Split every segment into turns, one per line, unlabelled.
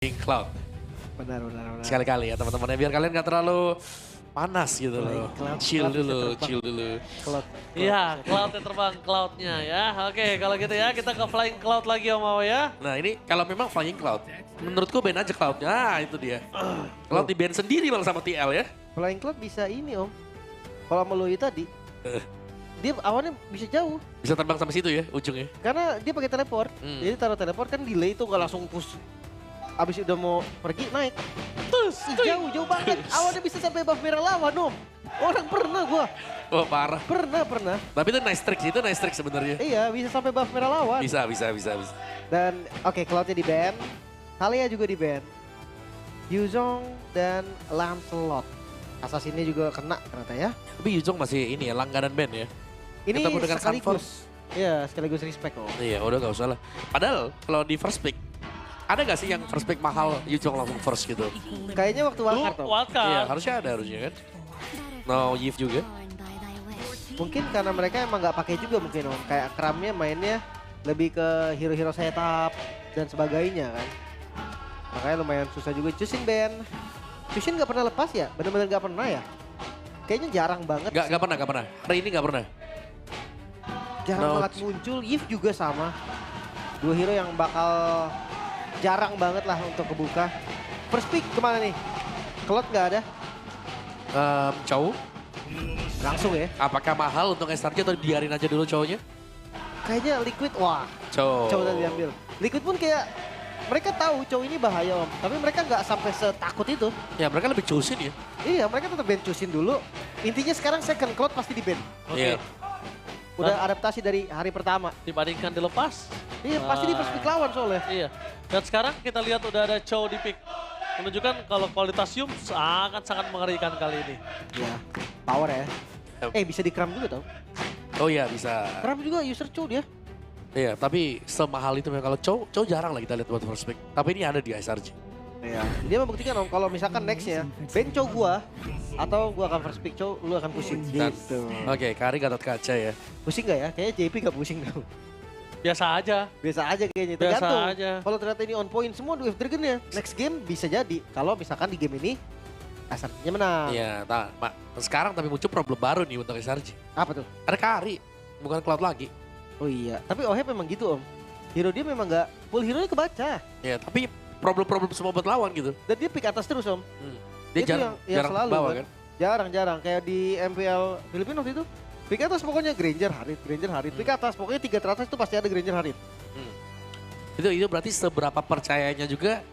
Cloud.
Benar.
Sekali-kali ya teman-teman, biar kalian gak terlalu panas gitu loh. Chill dulu.
Cloud.
Iya, cloudnya terbang, cloudnya ya. Oke, kalau gitu ya kita ke flying cloud lagi Om Awe ya.
Nah ini kalau memang Flying Cloud, menurutku ban aja Cloudnya. Itu dia. Cloud di ban sendiri malah sama TL ya.
Flying Cloud bisa ini Om. Kalau sama Loi tadi, dia awalnya bisa jauh.
Bisa terbang sampai situ ya ujungnya.
Karena dia pakai teleport. Jadi taruh teleport kan delay itu nggak langsung push. Abis udah mau pergi naik. Jauh banget. Awalnya bisa sampai buff merah lawan Om. Orang pernah gua.
Oh parah.
Pernah.
Tapi itu nice trick sebenarnya.
Iya bisa sampai buff merah lawan.
Bisa.
Dan oke, Cloudnya di ban. Talia juga di ban. Yuzong dan Lancelot. Assassinnya juga kena ternyata ya.
Tapi Yuzong masih ini ya, langganan ban ya.
Ini
Ketemu dengan
sekaligus. Iya, sekaligus respect Om.
Iya udah gak usah lah. Padahal kalau di first pick, ada gak sih yang first pick mahal Yuzong langsung first gitu?
Kayaknya waktu wildcard Om.
Wildcard.
Iya harusnya kan. No Yif juga.
Mungkin karena mereka emang nggak pakai juga mungkin Om. Kayak Kramnya mainnya lebih ke hero-hero setup dan sebagainya kan. Makanya lumayan susah juga. Cusin ban. Cusin nggak pernah lepas ya? Bener-bener nggak pernah ya? Kayaknya jarang banget.
Gak pernah. Hari ini gak pernah.
Jarang banget muncul. Yif juga sama. Dua hero yang bakal jarang banget lah untuk kebuka. First pick kemana nih? Cloud nggak ada?
Chow,
Langsung ya?
apakah mahal untuk SRG atau biarin aja dulu cowoknya?
Kayaknya Liquid, wah.
Chow.
Chow tadi diambil. Liquid pun kayak mereka tahu Chow ini bahaya Om. Tapi mereka nggak sampai setakut itu.
Ya mereka lebih choosing ya.
Iya, mereka tetap ban Cusin dulu. Intinya sekarang second Cloud pasti di ban.
Oke.
Iya.
Udah adaptasi dari hari pertama.
Dibandingkan dilepas.
Iya, pasti di first pick lawan soalnya.
Iya. Dan sekarang kita lihat udah ada Chow di pick. Menunjukkan kalau kualitas Yum sangat mengerikan kali ini.
Iya, power ya. Bisa di Kram juga tau.
Oh iya bisa.
Kram juga user Chow dia.
Iya tapi semahal itu memang kalau Chow jarang lah kita lihat buat first pick. Tapi ini ada di SRG.
Iya. Dia membuktikan Om, kalau misalkan nextnya ban Chow gua atau gua akan first pick Chow, lu akan pusing.
Dan-
Gitu.
Oke, Kari Gatot Kaca ya.
Pusing gak ya? Kayaknya JP gak pusing tau.
Biasa aja.
Biasa aja kayaknya,
Biasa
tergantung.
aja.
Kalau ternyata ini on point semua Wave Dragon ya, next game bisa jadi. Kalau misalkan di game ini SRG-nya menang.
Iya, sekarang tapi muncul problem baru nih untuk SRG.
Apa tuh?
Ada Kari, bukan Cloud lagi.
Oh iya, tapi Ohep memang gitu Om. Hero dia memang gak, full hero-nya kebaca.
Ya, tapi problem-problem semua buat lawan gitu.
Dan dia pick atas terus Om.
Dia
Itu
jarang,
yang
jarang
selalu
bawa
kan.
kan.
Jarang. Kayak di MPL Filipina waktu itu. Pick atas pokoknya Granger Harit. Pick atas pokoknya 3 teratas itu pasti ada Granger Harit.
Itu berarti seberapa percayanya juga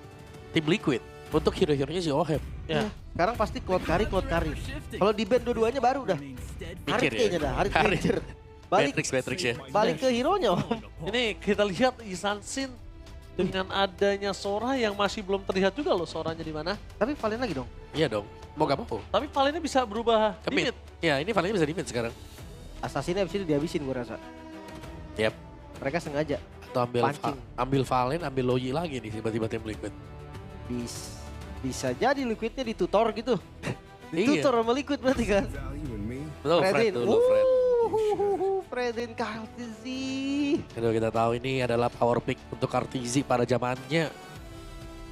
tim Liquid untuk hero-heronya si Ohep.
Ya.
Sekarang pasti Cloud Kari. Kalau di band dua-duanya baru dah. Harit
Mikir ya.
kayaknya dah, Harit
Harit.
Granger. Balik
Matrix ya.
balik ke hero-nya Om.
Ini kita lihat Isan Sin dengan adanya Sora yang masih belum terlihat juga loh Soranya di mana.
Tapi Valen lagi dong.
Iya dong, mau gak mau.
Tapi Valennya bisa berubah
Ke
limit.
mid. Ya ini Valen bisa di mid sekarang.
Assassin abis itu dihabisin gue rasa.
Yap.
Mereka sengaja.
Atau
Pancing.
ambil Valen, ambil Loyi lagi nih tiba-tiba tim Liquid.
Bisa jadi Liquidnya ditutor gitu.
Iya.
Ditutor sama Liquid berarti kan.
Betul, Fred dulu, Fred.
Fredin Kartizi.
Aduh, kita tahu ini adalah power pick untuk Kartizi pada zamannya.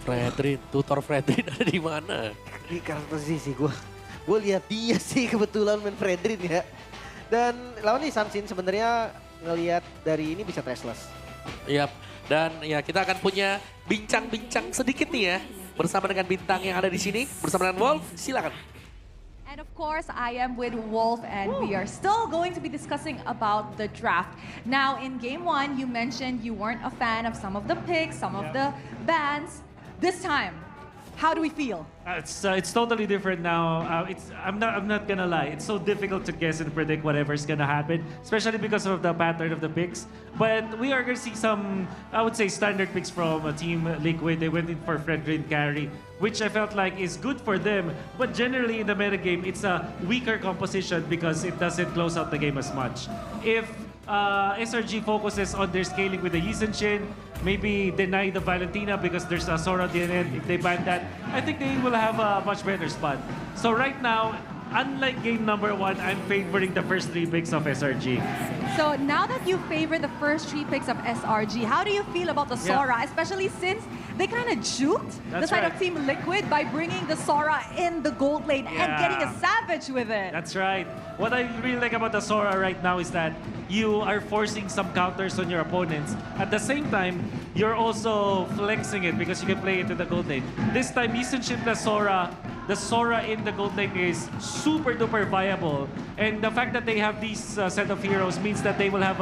Fredrin, tutor Fredrin ada di mana?
Di Kartizi sih gue. Gue lihat dia sih kebetulan main Fredrin ya. Dan lawan nih Sansin sebenarnya ngelihat dari ini bisa trashless.
Yap, dan ya kita akan punya bincang-bincang sedikit nih ya. Bersama dengan bintang yang ada di sini, bersama dengan Wolf, silakan.
And of course, I am with Wolf, and we are still going to be discussing about the draft. Now, in game one, you mentioned you weren't a fan of some of the picks, some of the bans. This time, how do we feel?
It's totally different now. I'm not gonna lie. It's so difficult to guess and predict whatever's gonna happen, especially because of the pattern of the picks. But we are gonna see some, I would say, standard picks from Team Liquid. They went in for Fredrin carry, which I felt like is good for them. But generally in the meta game, it's a weaker composition because it doesn't close out the game as much. If SRG focuses on their scaling with the Yi Shin, maybe deny the Valentina because there's a Sora DNN. If they ban that, I think they will have a much better spot. So right now, unlike game number one, I'm favoring the first 3 picks of SRG.
So now that you favor the first 3 picks of SRG, how do you feel about the
Yeah.
Sora, especially since they kind of juked the
That's
side
right.
of Team Liquid by bringing the Sora in the gold lane and
Yeah.
getting a Savage with it?
That's right. What I really like about the Sora right now is that you are forcing some counters on your opponents. At the same time, you're also flexing it because you can play into the gold lane. This time, Yisun the Sora in the gold lane is super duper viable. And the fact that they have these set of heroes means that they will have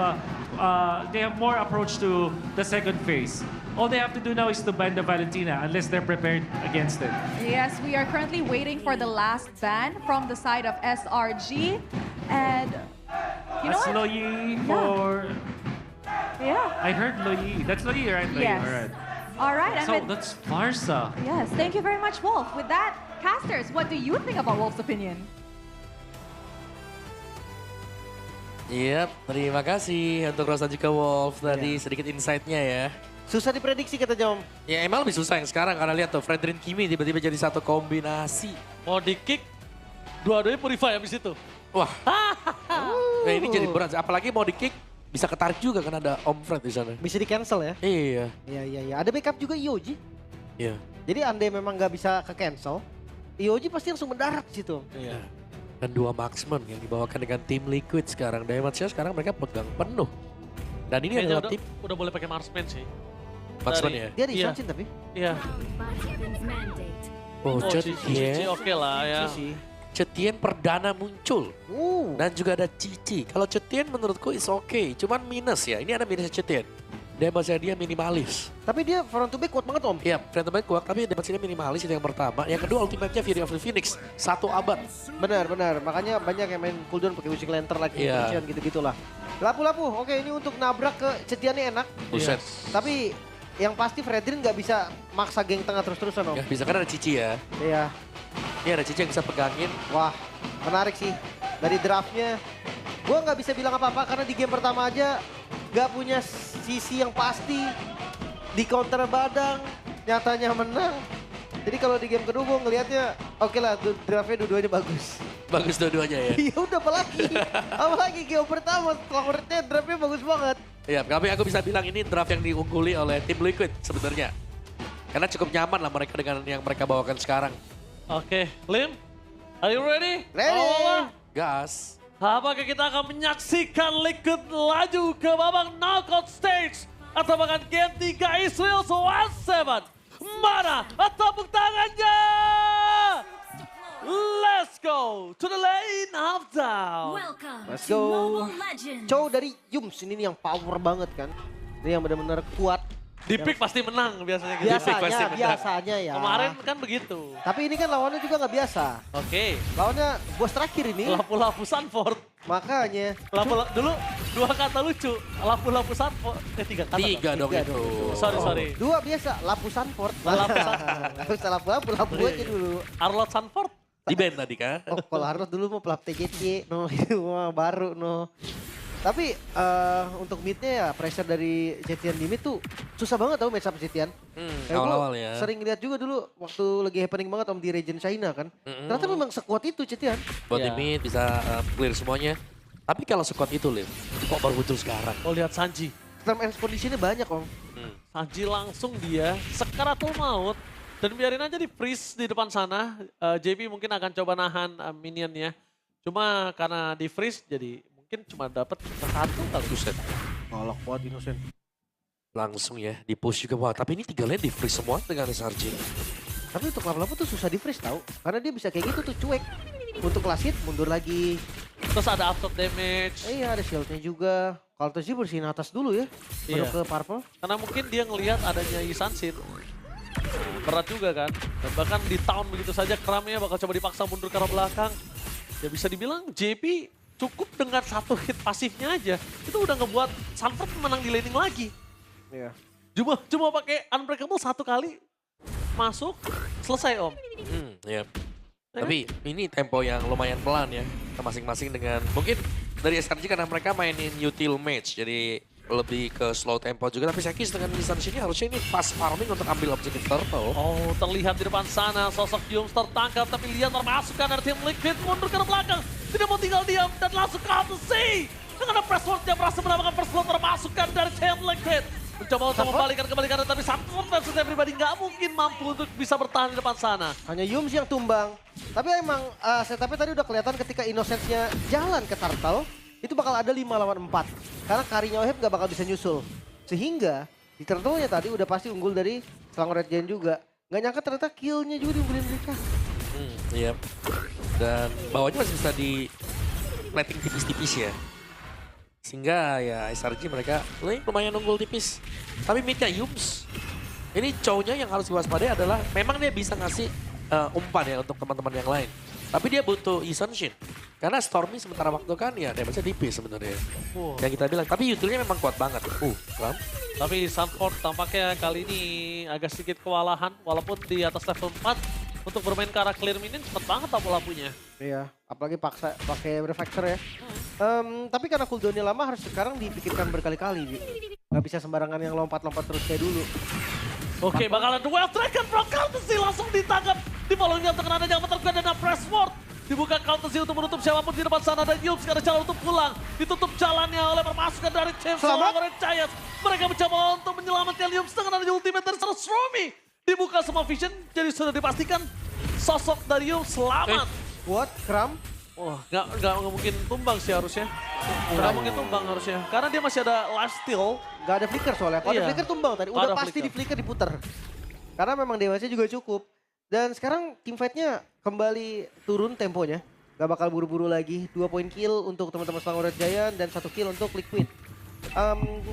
they have more approach to the second phase. All they have to do now is to ban the Valentina unless they're prepared against it.
Yes, we are currently waiting for the last ban from the side of SRG. And you know
That's
what?
Loyi for...
Yeah.
I heard Loyi. That's Loyi, right? Loyi.
Yes.
All right.
All right. And
So
with,
that's Farsa.
yes, thank you very much, Wolf. With that, casters, what do you think about Wolf's opinion?
Yep, terima kasih untuk Rosa juga Wolf tadi sedikit insight-nya ya.
Susah diprediksi kata Jom.
Ya emang lebih susah yang sekarang karena lihat tuh Fredrin Kimi tiba-tiba jadi satu kombinasi.
Mau di kick, dua-duanya purify habis itu.
Wah, nah ini jadi berat. Apalagi mau di kick bisa ketarik juga kan ada Om Fred di sana.
Bisa di cancel ya.
Iya,
Iya. Ada backup juga Ioji.
iya.
Jadi andai memang nggak bisa ke cancel, Ioji pasti langsung mendarat di situ.
Iya.
Dan 2 marksman yang dibawakan dengan tim Liquid sekarang. Diamondsia sekarang mereka pegang penuh. Dan ini
Kayaknya
adalah tim
udah boleh pakai marksman sih.
marksman
Dari-
ya.
Dia di
Iya.
Sunsin tapi.
Iya.
Oh,
Cici
Cetien.
oke lah ya.
Sisi.
Cetien perdana muncul. Dan juga ada Cici. Kalau Cetien menurutku is okay. Cuman minus ya. Ini ada minusnya Cetien. Diamondsia dia minimalis.
Tapi dia front to back kuat banget Om.
Iya, Phantom kuat, tapi Diamondsia minimalis itu yang pertama. Yang kedua ultimate-nya Fury of the Phoenix. 1 abad.
Benar. Makanya banyak yang main cooldown pakai Wishing Lantern lagi,
Iya.
gitu-gitulah. Lapu-lapu, oke ini untuk nabrak ke Cetian ini enak.
Buset.
Tapi yang pasti Fredrin nggak bisa maksa geng tengah terus-terusan Om.
Ya, bisa kan ada Cici ya.
Iya.
Ini ada Cici yang bisa pegangin.
Wah, menarik sih. Dari draftnya, gue nggak bisa bilang apa-apa karena di game pertama aja nggak punya sisi yang pasti. Di counter badang, nyatanya menang. Jadi kalau di game kedua gue ngelihatnya, oke lah draftnya dua-duanya bagus.
Bagus dua-duanya ya.
Iya udah apalagi game pertama favoritnya draftnya bagus banget.
Iya, tapi aku bisa bilang ini draft yang diungguli oleh tim Liquid sebenarnya. Karena cukup nyaman lah mereka dengan yang mereka bawakan sekarang.
Oke, Lim, are you ready?
Ready.
Awal-awal.
Gas.
Apakah kita akan menyaksikan Liquid laju ke babak knockout stage? Atau bahkan game 3 Israel 1-7? Mana tepuk tangannya? Let's go to the lane of down.
Welcome
Let's
to
go.
Mobile Legends.
Cow dari Yums ini nih yang power banget kan. Ini yang benar-benar kuat.
Di pick pasti menang biasanya gitu.
Biasanya ya.
Kemarin kan begitu.
Tapi ini kan lawannya juga nggak biasa.
Oke,
Lawannya bos terakhir ini.
lapu-lapu Sanford.
Makanya.
Dulu 2 kata lucu, lapu-lapu Sanford. 3 kata.
3 dong
Tiga
itu.
dong.
Sorry.
2 biasa, lapu Sanford.
Lapu Sanford.
Nggak usah lapu aja dulu.
Arlot Sanford.
Di band tadi kan.
Oh, kalau Arnold dulu mau pelap TGC, no itu mah baru no. Tapi untuk midnya ya pressure dari Zetian di mid tuh susah banget tau match up Zetian. Kayak gua
Awal-awal ya.
Sering lihat juga dulu waktu lagi happening banget Om di region China kan. Ternyata memang sekuat itu Zetian.
Buat
Ya.
di mid bisa clear semuanya. Tapi kalau squad itu, Lim, kok baru muncul sekarang?
Oh lihat Sanji.
Term and conditionnya banyak Om.
Sanji langsung dia sekaratul maut. Dan biarin aja di freeze di depan sana. JP mungkin akan coba nahan minionnya. Cuma karena di freeze jadi mungkin cuma dapat 1 kali.
Buset.
Galak banget Innocent.
Langsung ya, di push juga. Wah, tapi ini 3 lane di freeze semua dengan SRG.
Tapi untuk lapu-lapu tuh susah di freeze tau. Karena dia bisa kayak gitu tuh cuek. Untuk last hit mundur lagi.
Terus ada after damage.
Iya ada shieldnya juga. Kalau Toji bersihin atas dulu ya. Baru
Iya.
ke purple.
Karena mungkin dia ngelihat adanya Yisansin. Berat juga kan. Dan bahkan di town begitu saja Kramnya bakal coba dipaksa mundur ke arah belakang. Ya bisa dibilang JP cukup dengan 1 hit pasifnya aja. Itu udah ngebuat Sanford menang di laning lagi.
Iya.
Cuma pakai Unbreakable 1 kali. Masuk, selesai Om.
Ya. Tapi ini tempo yang lumayan pelan ya. Masing-masing dengan mungkin dari SRG karena mereka mainin util match. Jadi lebih ke slow tempo juga. Tapi Sekis dengan distance ini harusnya ini fast farming untuk ambil objektif turtle.
Oh, terlihat di depan sana sosok Yums tertangkap. Tapi lihat termasukkan dari tim Liquid mundur ke belakang. Tidak mau tinggal diam dan langsung ke atas C. Dengan Pressword yang berhasil mendapatkan first blood termasukkan dari Chain Liquid. Mencoba untuk kembalikan, tapi Sanford versus everybody nggak mungkin mampu untuk bisa bertahan di depan sana.
Hanya Yums yang tumbang. Tapi emang setupnya tadi udah kelihatan ketika Innocence-nya jalan ke Turtle, itu bakal ada 5 lawan 4. Karena Karinya Oheb nggak bakal bisa nyusul. Sehingga di Turtle-nya tadi udah pasti unggul dari Selangor Red Giant juga. Nggak nyangka ternyata kill-nya juga diunggulin mereka.
Iya. Dan bawahnya masih bisa di plating tipis-tipis ya. Sehingga ya SRG mereka lumayan unggul tipis. Tapi midnya Yums. Ini cowoknya yang harus diwaspadai adalah memang dia bisa ngasih umpan ya untuk teman-teman yang lain. Tapi dia butuh Isanshin. Karena Stormy sementara waktu kan ya damage-nya tipis sebenarnya. Yang kita bilang. Tapi utilnya memang kuat banget. Ram.
Tapi Sanford tampaknya kali ini agak sedikit kewalahan. Walaupun di atas level 4. Untuk bermain ke arah clear minion cepet banget lampu-lampunya.
Iya, apalagi pakai refactor ya. Tapi karena cooldownnya lama harus sekarang dipikirkan berkali-kali. Gak bisa sembarangan yang lompat-lompat terus kayak dulu.
Oke, bakalan duel Dragon Bro Countersy langsung ditangkap. Di following-nya untuk ada yang terkuat dan Pressword. Dibuka Countersy untuk menutup siapapun di depan sana. Dan Yums ada jalan untuk pulang. Ditutup jalannya oleh permasukan dari James Selangor Giants. Mereka mencoba untuk menyelamatkan Yums dengan ada ultimate dari Stormy. Dibuka semua vision, jadi sudah dipastikan sosok dari Yums selamat.
Buat Kram.
Wah, nggak mungkin tumbang sih harusnya. Nggak mungkin tumbang harusnya. Karena dia masih ada life steal.
Gak ada flicker soalnya. Kalau
Iya.
ada flicker tumbang tadi.
Ada
Udah pasti
flicker.
di flicker diputer. Karena memang damage-nya juga cukup. Dan sekarang teamfight-nya kembali turun temponya. Gak bakal buru-buru lagi. 2 poin kill untuk teman-teman Selangor Red Giant dan 1 kill untuk Liquid.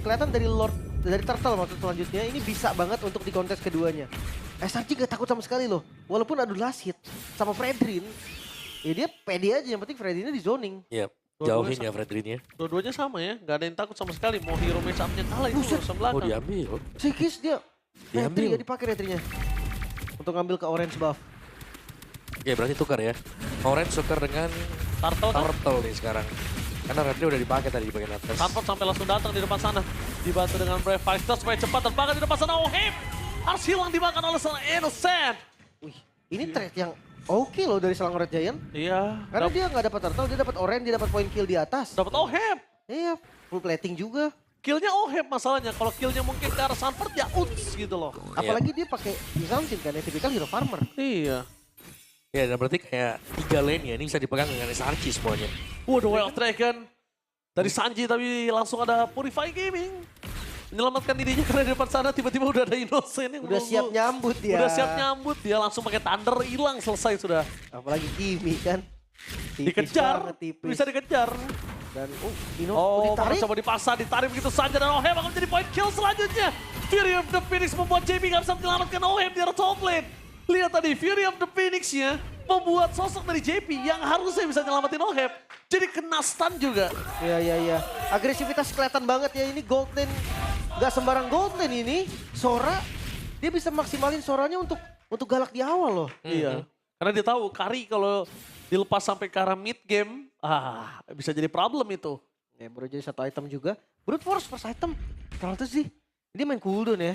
Kelihatan dari Turtle maksud selanjutnya ini bisa banget untuk di kontes keduanya. SRG gak takut sama sekali loh. Walaupun adu last hit sama Fredrin. Ya dia pede aja, yang penting Fredrinnya di zoning.
Iya, jauhin ya Fredrinnya.
Dua-duanya sama ya, nggak ada yang takut sama sekali. Mau hero match up-nya kalah itu
Buset.
urusan
Oh
belakang.
diambil.
Sikis dia.
Diambil.
Retri ya dipakai retrinya. Untuk ngambil ke orange buff.
Ya berarti tukar ya. Orange tukar dengan
Turtle kan?
Turtle nih sekarang. Karena Redri udah dipakai tadi di bagian atas.
Sanford sampai langsung datang di depan sana. Dibantu dengan Brave Fighter supaya cepat terbakar di depan sana. Oh him! Harus hilang dimakan oleh seorang Innocent.
Wih, ini trade yang oke loh dari Selangor Red Giant.
Iya.
Karena dia nggak dapat turtle, dia dapat orange, dia dapat poin kill di atas.
Dapat Oheb.
Iya, full plating juga.
Killnya Oheb masalahnya. Kalau killnya mungkin ke arah Sanford ya uts gitu loh.
Apalagi dia pakai Isanshin kan, ya tipikal hero farmer.
Iya.
Ya dan berarti kayak 3 lane ya ini bisa dipegang dengan SRG semuanya.
Waduh, Wild Dragon. Dari Sanji tapi langsung ada Purify Gaming. Menyelamatkan dirinya karena di depan sana tiba-tiba udah ada Innocent yang
Udah
menunggu.
siap nyambut dia.
Udah siap nyambut, dia langsung pakai Thunder, hilang, selesai sudah.
Apalagi Kimi kan. Tipis
Dikejar,
banget, tipis.
bisa dikejar.
Dan Dino
Oh,
ditarik.
coba dipaksa, ditarik begitu saja dan Oheb akan menjadi point kill selanjutnya. Fury of the Phoenix membuat JP gak bisa menyelamatkan Oheb di arah top lane. Lihat tadi, Fury of the Phoenix-nya membuat sosok dari JP yang harusnya bisa nyelamatin Oheb. Jadi kena stun juga.
Iya. Agresivitas kelihatan banget ya, ini gold lane. Gak sembarang gold lane ini. Sora, dia bisa maksimalin Soranya untuk galak di awal loh.
Iya. Karena dia tahu Kari kalau dilepas sampai ke arah mid game, bisa jadi problem itu.
Ya baru jadi satu item juga. Brute Force first item. Ternyata sih, dia main cooldown ya.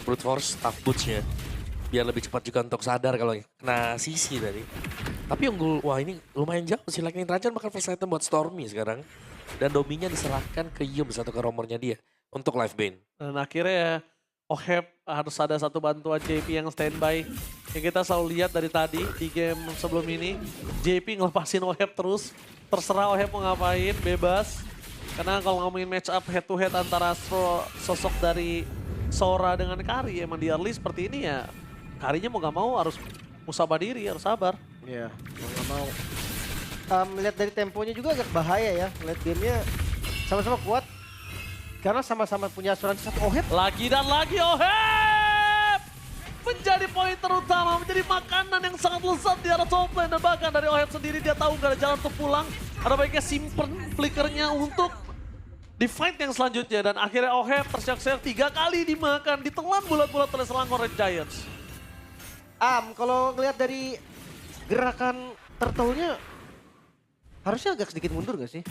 Brute Force tough boots-nya. Biar lebih cepat juga untuk sadar kalau kena sisi tadi. Tapi unggul, wah ini lumayan jauh sih. Lightning Rajan bakal first item buat Stormy sekarang. Dan dominya diserahkan ke Yums atau ke romernya dia untuk live bane.
Dan akhirnya Oheb harus ada satu bantuan JP yang standby. Yang kita selalu lihat dari tadi di game sebelum ini. JP ngelepasin Oheb terus. Terserah Oheb mau ngapain, bebas. Karena kalau ngomongin match up head to head antara sosok dari Sora dengan Kari, emang di early seperti ini ya. Karinya mau gak mau harus musabah diri, harus sabar.
Iya, mau gak mau. Lihat dari temponya juga agak bahaya ya. Lihat gamenya sama-sama kuat. Karena sama-sama punya asuransi satu Oheb.
Lagi dan lagi Oheb! Menjadi poin terutama, menjadi makanan yang sangat lezat di arah top lane. Dan bahkan dari Oheb sendiri dia tahu gak ada jalan untuk pulang. Ada baiknya simpen flickernya untuk di fight yang selanjutnya. Dan akhirnya Oheb tersiak-siak 3 kali dimakan, ditelan bulat-bulat oleh Selangor Red Giants.
Kalau ngelihat dari gerakan turtle-nya harusnya agak sedikit mundur gak sih?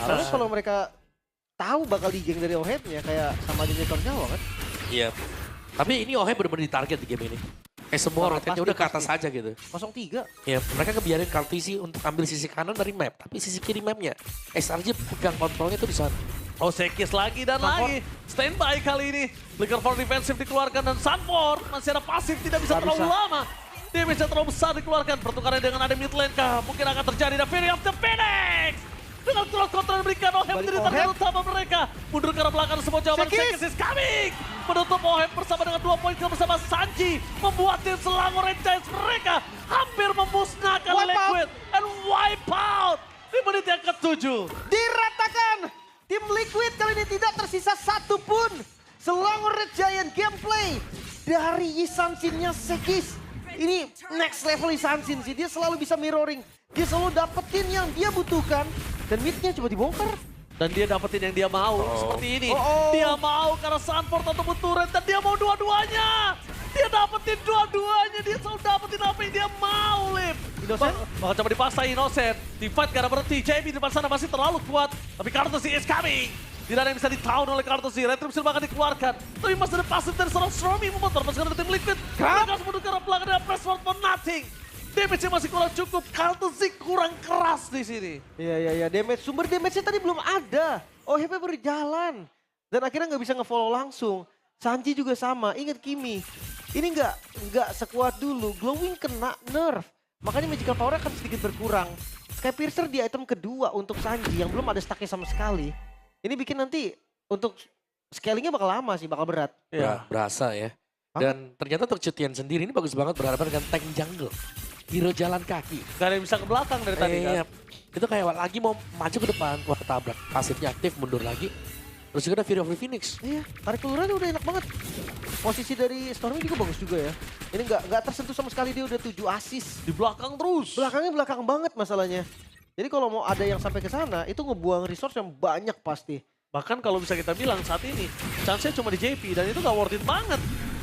Karena kalau mereka tahu bakal digeng dari Oheb-nya kayak sama aja Tor Jawa kan?
Iya. Tapi ini Oheb benar-benar ditarget di game ini. semua
Pasti,
rotate udah ke atas
pasti.
aja gitu.
03.
Ya, mereka ngebiarin Kartisi untuk ambil sisi kanan dari map, tapi sisi kiri mapnya SRJ pegang kontrolnya tuh di sana.
Oh, Sekis lagi dan lagi. Standby kali ini. Flicker for defensive dikeluarkan dan Sunford masih ada pasif, tidak bisa
Nggak
terlalu
bisa.
lama. Damage yang terlalu besar dikeluarkan. Pertukaran dengan ada mid lane kah? Mungkin akan terjadi. The Fury of the Phoenix! Dengan cross counter diberikan Oheb
Balik
menjadi target
Oheb.
utama mereka. Mundur ke arah belakang semua jawaban
Sekis.
Sekis is coming! Menutup Oheb bersama dengan 2 poin kill bersama Sanji. Membuat tim Selangor Red Giants mereka hampir memusnahkan
Wipe out.
Liquid. And wipe out! Di menit yang ke-7.
Diratakan. Tim Liquid kali ini tidak tersisa satu pun. Selangor Red Giant gameplay dari Isansinnya Sekis. Ini next level Isansin sih. Dia selalu bisa mirroring. Dia selalu dapetin yang dia butuhkan. Dan midnya coba dibongkar.
Dan dia dapetin yang dia mau, seperti ini.
Oh.
Dia mau karena Sunford ataupun Turret, dan dia mau dua-duanya. Dia dapetin dua-duanya, dia selalu dapetin apa yang dia mau, Lip.
Innocent?
Bakal coba dipaksa Innocent. Di fight karena berhenti, JB di depan sana masih terlalu kuat. Tapi Kartusi is coming. Tidak ada yang bisa di-town oleh Kartusi, Retribution bahkan dikeluarkan. Tapi masih ada pasif dari seorang Stormy memotor pasukan dari tim Liquid. Mereka harus menuju ke arah belakang dengan press forward for nothing. Damage-nya masih kurang cukup, Kartusi kurang keras di sini.
Iya. Sumber damage-nya tadi belum ada. OHP berjalan. Dan akhirnya nggak bisa nge-follow langsung. Sanji juga sama, ingat Kimi. Ini nggak sekuat dulu. Glowing kena nerf. Makanya magical power akan sedikit berkurang. Sky Piercer di item kedua untuk Sanji yang belum ada stacknya sama sekali. Ini bikin nanti untuk scalingnya bakal lama sih, bakal berat.
Berasa ya. Dan ternyata untuk Cutian sendiri ini bagus banget berhadapan dengan tank jungle. Hero jalan kaki.
Gak ada yang bisa ke belakang dari tadi kan.
Iya. Itu kayak lagi mau maju ke depan, wah ketabrak. Pasifnya aktif, mundur lagi. Terus juga ada Fury of the Phoenix.
Iya, tarik keluarannya udah enak banget. Posisi dari Stormy juga bagus juga ya. Ini nggak tersentuh sama sekali, dia udah 7 assist.
Di belakang terus.
Belakangnya belakang banget masalahnya. Jadi kalau mau ada yang sampai ke sana, itu ngebuang resource yang banyak pasti.
Bahkan kalau bisa kita bilang saat ini, chance-nya cuma di JP dan itu gak worth it banget.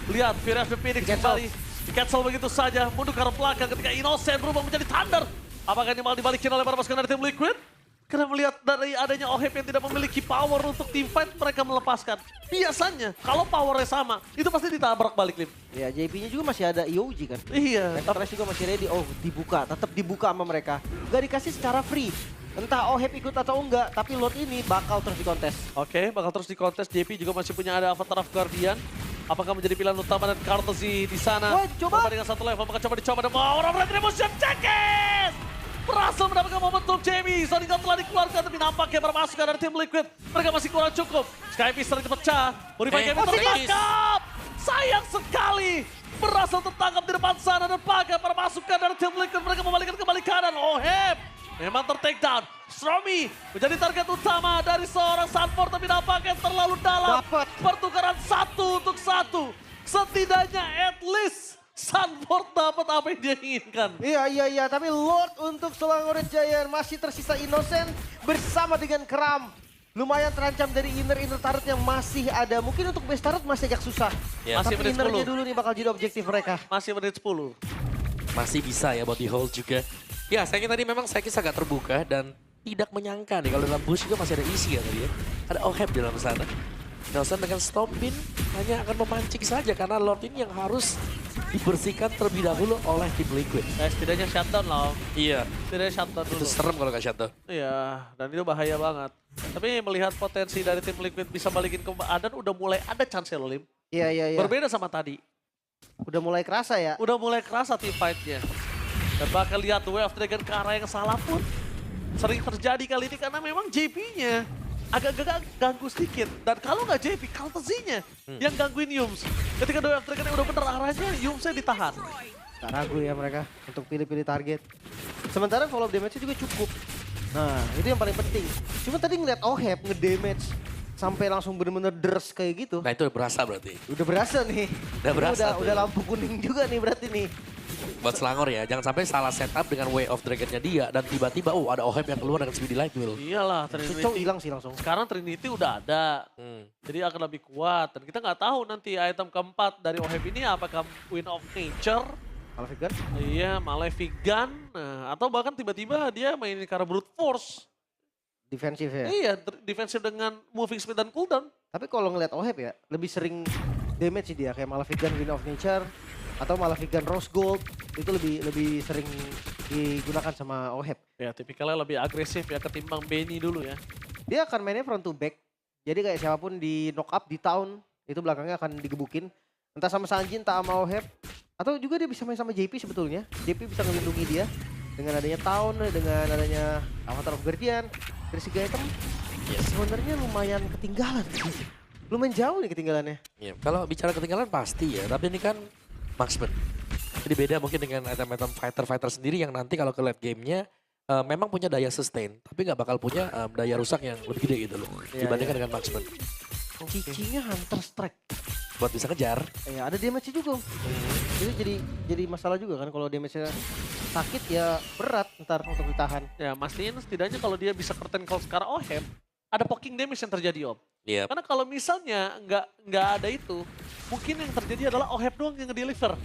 Lihat, Fury of the Phoenix kembali. Di-cancel begitu saja, mundur ke arah belakang ketika Innocent berubah menjadi Thunder. Apakah ini malah dibalikin oleh para pasukan dari tim Liquid? Karena melihat dari adanya Oheb yang tidak memiliki power untuk team fight, mereka melepaskan. Biasanya, kalau powernya sama, itu pasti ditabrak balik, Lim.
Ya, JP-nya juga masih ada EOG kan.
Iya.
Trash juga masih ready. Oh, dibuka. Tetap dibuka sama mereka. Gak dikasih secara free. Entah Oheb ikut atau enggak, tapi Lord ini bakal terus dikontes.
Oke, bakal terus dikontes. JP juga masih punya ada Avatar of Guardian. Apakah menjadi pilihan utama dan Kartusi di sana?
Wah, coba.
Dengan satu level, maka coba dicoba dan orang Retribution Cekes! Berhasil mendapatkan momentum JB. Sonic telah dikeluarkan, tapi nampaknya bermasukan dari tim Liquid. Mereka masih kurang cukup. Sky Pister dipecah. Purify Game tertangkap. Sayang sekali. Berhasil tertangkap di depan sana dan pakai permasukan dari tim Liquid. Mereka membalikkan kembali kanan. Oheb memang ter-take down. Stormy menjadi target utama dari seorang Sunford, tapi nampaknya terlalu dalam.
Dapat.
Pertukaran 1 untuk 1. Setidaknya at least Sunford dapat apa yang dia inginkan.
Iya. Tapi Lord untuk Selangor Red Giant masih tersisa Innocent bersama dengan Kram. Lumayan terancam dari inner turret yang masih ada. Mungkin untuk base turret masih agak susah.
Ya.
Masih
Tapi
menit
innernya
10.
dulu nih bakal jadi objektif mereka.
Masih menit 10.
Masih bisa ya buat di hold juga. Ya, saya tadi memang Sekis agak terbuka dan tidak menyangka nih kalau dalam bush juga masih ada isi ya tadi ya. Ada Oheb di dalam sana. Nelson dengan Stompin hanya akan memancing saja karena Lord ini yang harus dibersihkan terlebih dahulu oleh tim Liquid.
Setidaknya shutdown lah.
Iya.
Setidaknya shutdown dulu.
Itu serem kalau nggak shutdown.
Iya, dan itu bahaya banget. Tapi melihat potensi dari tim Liquid bisa balikin ke Adan, udah mulai ada chance loh, Lim.
Iya.
Berbeda sama tadi.
Udah mulai kerasa ya.
Udah mulai kerasa team fight-nya. Dan bahkan lihat Way of Dragon ke arah yang salah pun sering terjadi kali ini karena memang JP-nya agak-agak ganggu sedikit. Dan kalau nggak JP, Kartusinya yang gangguin Yums. Ketika Way of Dragon udah bener arahnya, Yumsnya ditahan.
Gak ragu ya mereka untuk pilih-pilih target. Sementara follow damage-nya juga cukup. Nah, itu yang paling penting. Cuma tadi ngeliat Oheb ngedamage sampai langsung bener-bener ders kayak gitu.
Nah itu berasa berarti.
Udah berasa nih.
Udah berasa
Ini
tuh.
udah lampu kuning juga nih berarti nih.
Buat Selangor ya, jangan sampai salah setup dengan Way of Dragon-nya dia dan tiba-tiba ada Oheb yang keluar dengan Speedy Light Will.
Iyalah,
Cicau
Trinity.
hilang sih langsung.
Sekarang Trinity udah ada. Jadi akan lebih kuat. Dan kita nggak tahu nanti item keempat dari Oheb ini apakah Wind of Nature.
Alfigan?
Iya, Malefic Gun. Nah, atau bahkan tiba-tiba dia mainin karena Brute Force.
Defensif ya.
Iya, defensif dengan moving speed dan cooldown.
Tapi kalau ngeliat Oheb ya, lebih sering damage sih dia. Kayak Malefic Gun, Wind of Nature. atau malah Vigan Rose Gold itu lebih sering digunakan sama Oheb.
Ya tipikalnya lebih agresif ya ketimbang Benny dulu ya.
Dia akan mainnya front to back. Jadi kayak siapapun di knock up di town itu belakangnya akan digebukin. Entah sama Sanjin, entah sama Oheb. Atau juga dia bisa main sama JP sebetulnya. JP bisa ngelindungi dia dengan adanya town, dengan adanya Avatar of Guardian, dari segi item. Sebenarnya lumayan ketinggalan. Lumayan jauh nih ketinggalannya.
Ya, kalau bicara ketinggalan pasti ya, tapi ini kan marksman. Jadi beda mungkin dengan item-item fighter-fighter sendiri yang nanti kalau ke late game-nya memang punya daya sustain, tapi nggak bakal punya daya rusak yang lebih gede gitu loh dibandingkan dengan marksman.
Cicinya Hunter Strike.
Buat bisa ngejar.
Ya ada damage-nya juga. Itu jadi masalah juga kan kalau damage-nya sakit ya berat ntar untuk ditahan.
Ya mastiin setidaknya kalau dia bisa curtain call sekarang Oheb, ada poking damage yang terjadi Om.
Iya.
Karena kalau misalnya nggak ada itu, mungkin yang terjadi adalah Oheb doang yang nge-deliver.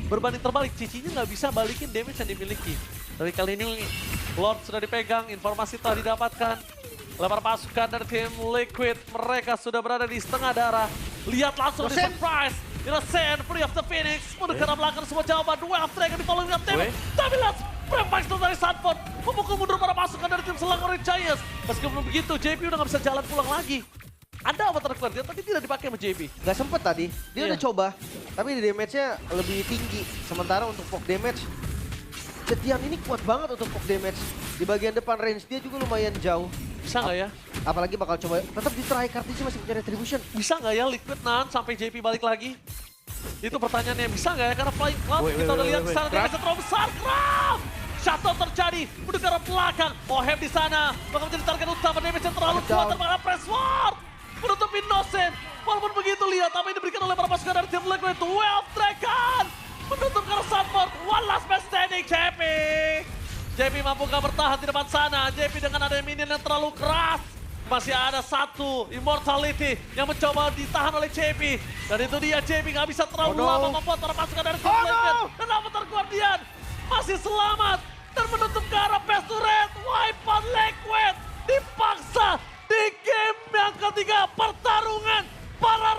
Berbanding terbalik, Cicinya nggak bisa balikin damage yang dimiliki. Tapi kali ini Lord sudah dipegang, informasi telah didapatkan. Lempar pasukan dari tim Liquid, mereka sudah berada di setengah darah. Lihat langsung di surprise. Innocent, Free of the Phoenix, menuju ke arah belakang semua jawaban. Duel of Dragon di following up tim. Tapi lihat, Premax dari Sunford memukul mundur para pasukan dari tim Selangor Giants. Meskipun begitu, JP udah nggak bisa jalan pulang lagi. Ada Avatar Guardian tapi tidak dipakai sama JP.
Gak sempet tadi, dia udah coba. Tapi di damage-nya lebih tinggi. Sementara untuk poke damage, Zetian ini kuat banget untuk poke damage. Di bagian depan range dia juga lumayan jauh.
Bisa nggak ya?
Apalagi bakal coba, tetap di try card masih punya retribution.
Bisa nggak ya Liquid nahan sampai JP balik lagi? Itu pertanyaannya, bisa nggak ya? Karena Flying Club kita udah lihat kesana damage terlalu besar. Craft! Shutdown terjadi, menuju ke arah belakang. Oheb di sana, bakal menjadi target utama damage yang terlalu kuat termakan press sword. Menutup Innocent. Walaupun begitu lihat apa yang diberikan oleh para pasukan dari tim Liquid. 12 Dragon menutup ke arah Sunford. One last man standing, JP. JP mampukah bertahan di depan sana? JP dengan adanya minion yang terlalu keras. Masih ada satu Immortality yang mencoba ditahan oleh JP. Dan itu dia, JP nggak bisa terlalu lama membuat para pasukan dari tim Liquid. Dan Avatar Guardian masih selamat. Dan menutup ke arah Best to Red. Wipe on Liquid dipaksa di game yang ketiga pertarungan para